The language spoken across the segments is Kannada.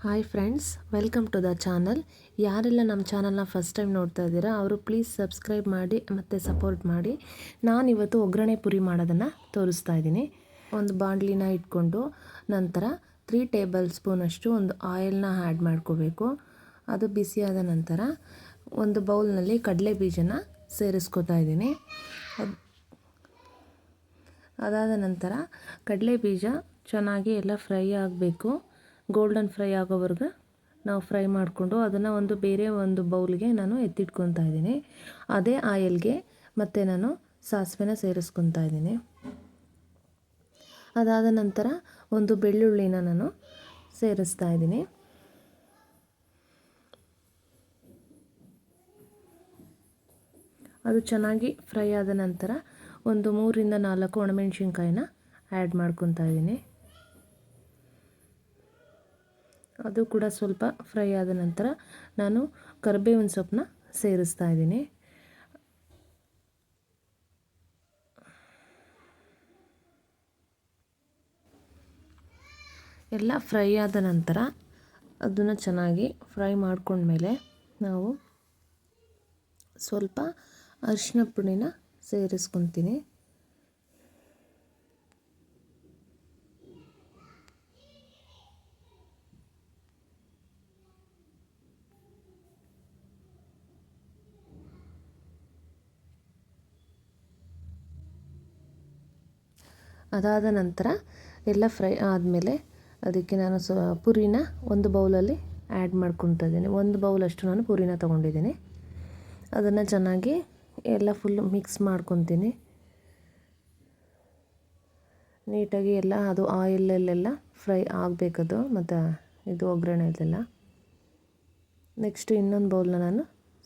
Hi friends, welcome to the channel. ಯಾರೆಲ್ಲ ನಮ್ಮ ಚಾನಲ್ನ ಫಸ್ಟ್ ಟೈಮ್ ನೋಡ್ತಾ ಇದ್ದೀರಾ ಅವರು ಪ್ಲೀಸ್ ಸಬ್ಸ್ಕ್ರೈಬ್ ಮಾಡಿ ಮತ್ತು ಸಪೋರ್ಟ್ ಮಾಡಿ. ನಾನಿವತ್ತು ಒಗ್ಗರಣೆ ಪುರಿ ಮಾಡೋದನ್ನು ತೋರಿಸ್ತಾ ಇದ್ದೀನಿ. ಒಂದು ಬಾಣಲಿನ ಇಟ್ಕೊಂಡು ನಂತರ 3 ಟೇಬಲ್ ಸ್ಪೂನಷ್ಟು ಒಂದು ಆಯಿಲ್ನ ಆ್ಯಡ್ ಮಾಡ್ಕೋಬೇಕು. ಅದು ಬಿಸಿಯಾದ ನಂತರ ಒಂದು ಬೌಲ್ನಲ್ಲಿ ಕಡಲೆ ಬೀಜನ ಸೇರಿಸ್ಕೊತಾ ಇದ್ದೀನಿ. ಅದಾದ ನಂತರ ಕಡಲೆ ಬೀಜ ಚೆನ್ನಾಗಿ ಎಲ್ಲ ಫ್ರೈ ಆಗಬೇಕು. ಗೋಲ್ಡನ್ ಫ್ರೈ ಆಗೋವರೆಗೂ ನಾವು ಫ್ರೈ ಮಾಡಿಕೊಂಡು ಅದನ್ನು ಬೇರೆ ಒಂದು ಬೌಲ್ಗೆ ನಾನು ಎತ್ತಿಟ್ಕೊತಾ ಇದ್ದೀನಿ. ಅದೇ ಆಯಿಲ್ಗೆ ಮತ್ತು ನಾನು ಸಾಸಿವೆನ ಸೇರಿಸ್ಕೊತಾ ಇದ್ದೀನಿ. ಅದಾದ ನಂತರ ಒಂದು ಬೆಳ್ಳುಳ್ಳಿನ ನಾನು ಸೇರಿಸ್ತಾ ಇದ್ದೀನಿ. ಅದು ಚೆನ್ನಾಗಿ ಫ್ರೈ ಆದ ನಂತರ ಒಂದು 3 ರಿಂದ 4 ಒಣಮೆಣಸಿನ್ಕಾಯಿನ ಆ್ಯಡ್ ಮಾಡ್ಕೊತಾ ಇದ್ದೀನಿ. ಅದು ಕೂಡ ಸ್ವಲ್ಪ ಫ್ರೈ ಆದ ನಂತರ ನಾನು ಕರಿಬೇವಿನ ಸೊಪ್ಪನ್ನ ಸೇರಿಸ್ತಾ ಇದ್ದೀನಿ. ಎಲ್ಲ ಫ್ರೈ ಆದ ನಂತರ ಅದನ್ನು ಚೆನ್ನಾಗಿ ಫ್ರೈ ಮಾಡ್ಕೊಂಡ್ಮೇಲೆ ನಾವು ಸ್ವಲ್ಪ ಅರಿಶಿನ ಪುಡಿನ ಸೇರಿಸ್ಕೊತೀನಿ. ಅದಾದ ನಂತರ ಎಲ್ಲ ಫ್ರೈ ಆದಮೇಲೆ ಅದಕ್ಕೆ ನಾನು ಪುರಿನ ಒಂದು ಬೌಲಲ್ಲಿ ಆ್ಯಡ್ ಮಾಡ್ಕೊತಾ ಇದ್ದೀನಿ. ಒಂದು ಬೌಲಷ್ಟು ನಾನು ಪುರಿನ ತೊಗೊಂಡಿದ್ದೀನಿ. ಅದನ್ನು ಚೆನ್ನಾಗಿ ಎಲ್ಲ ಫುಲ್ಲು ಮಿಕ್ಸ್ ಮಾಡ್ಕೊತೀನಿ. ನೀಟಾಗಿ ಎಲ್ಲ ಅದು ಆಯಿಲಲ್ಲೆಲ್ಲ ಫ್ರೈ ಆಗಬೇಕದು ಮತ್ತು ಇದು ಒಗ್ಗರಣೆಯಲ್ಲೆಲ್ಲ. ನೆಕ್ಸ್ಟು ಇನ್ನೊಂದು ಬೌಲ್ನ ನಾನು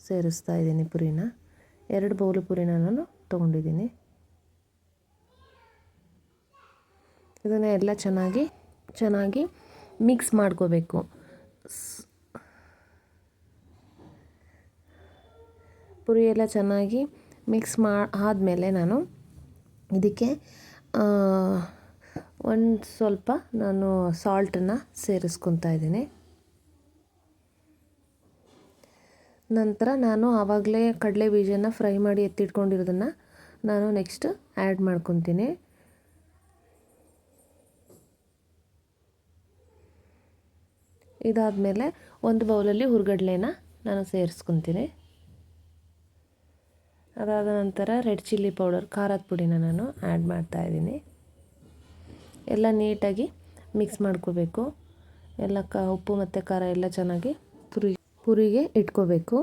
ಸೇರಿಸ್ತಾ ಇದ್ದೀನಿ ಪುರಿನ. 2 ಬೌಲು ಪುರಿನ ನಾನು ತೊಗೊಂಡಿದ್ದೀನಿ. ಇದನ್ನು ಎಲ್ಲ ಚೆನ್ನಾಗಿ ಮಿಕ್ಸ್ ಮಾಡ್ಕೋಬೇಕು. ಪುರಿ ಎಲ್ಲ ಚೆನ್ನಾಗಿ ಮಿಕ್ಸ್ ಆದಮೇಲೆ ನಾನು ಇದಕ್ಕೆ ಒಂದು ಸ್ವಲ್ಪ ನಾನು ಸಾಲ್ಟನ್ನು ಸೇರಿಸ್ಕೊತಾ ಇದ್ದೀನಿ. ನಂತರ ನಾನು ಆವಾಗಲೇ ಕಡಲೆ ಬೀಜನ ಫ್ರೈ ಮಾಡಿ ಎತ್ತಿಟ್ಕೊಂಡಿರೋದನ್ನು ನಾನು ನೆಕ್ಸ್ಟ್ ಆ್ಯಡ್ ಮಾಡ್ಕೊತೀನಿ. ಇದಾದಮೇಲೆ ಒಂದು ಬೌಲಲ್ಲಿ ಹುರ್ಗಡ್ಲೆನ ನಾನು ಸೇರಿಸ್ಕೊತೀನಿ. ಅದಾದ ನಂತರ ರೆಡ್ ಚಿಲ್ಲಿ ಪೌಡರ್, ಖಾರದ ಪುಡಿನ ನಾನು ಆ್ಯಡ್ ಮಾಡ್ತಾಯಿದ್ದೀನಿ. ಎಲ್ಲ ನೀಟಾಗಿ ಮಿಕ್ಸ್ ಮಾಡ್ಕೋಬೇಕು. ಎಲ್ಲ ಉಪ್ಪು ಮತ್ತು ಖಾರ ಎಲ್ಲ ಚೆನ್ನಾಗಿ ಪುರಿಗೆ ಇಟ್ಕೋಬೇಕು.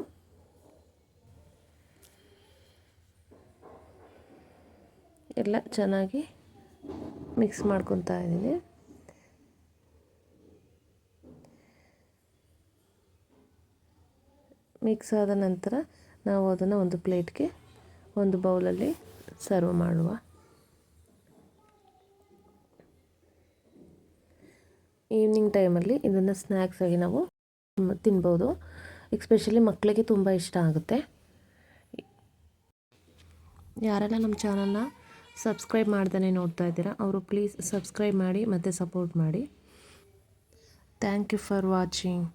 ಎಲ್ಲ ಚೆನ್ನಾಗಿ ಮಿಕ್ಸ್ ಮಾಡ್ಕೊತಾ ಇದ್ದೀನಿ. ಮಿಕ್ಸ್ ಆದ ನಂತರ ನಾವು ಅದನ್ನು ಒಂದು ಪ್ಲೇಟ್ಗೆ ಒಂದು ಬೌಲಲ್ಲಿ ಸರ್ವ್ ಮಾಡುವ. ಈವ್ನಿಂಗ್ ಟೈಮಲ್ಲಿ ಇದನ್ನು ಸ್ನ್ಯಾಕ್ಸ್ ಆಗಿ ನಾವು ತಿನ್ಬೋದು. ಎಸ್ಪೆಷಲಿ ಮಕ್ಕಳಿಗೆ ತುಂಬ ಇಷ್ಟ ಆಗುತ್ತೆ. ಯಾರೆಲ್ಲ ನಮ್ಮ ಚಾನಲ್ನ ಸಬ್ಸ್ಕ್ರೈಬ್ ಮಾಡ್ದೇ ನೋಡ್ತಾ ಇದ್ದೀರಾ ಅವರು ಪ್ಲೀಸ್ ಸಬ್ಸ್ಕ್ರೈಬ್ ಮಾಡಿ ಮತ್ತು ಸಪೋರ್ಟ್ ಮಾಡಿ. Thank you for watching.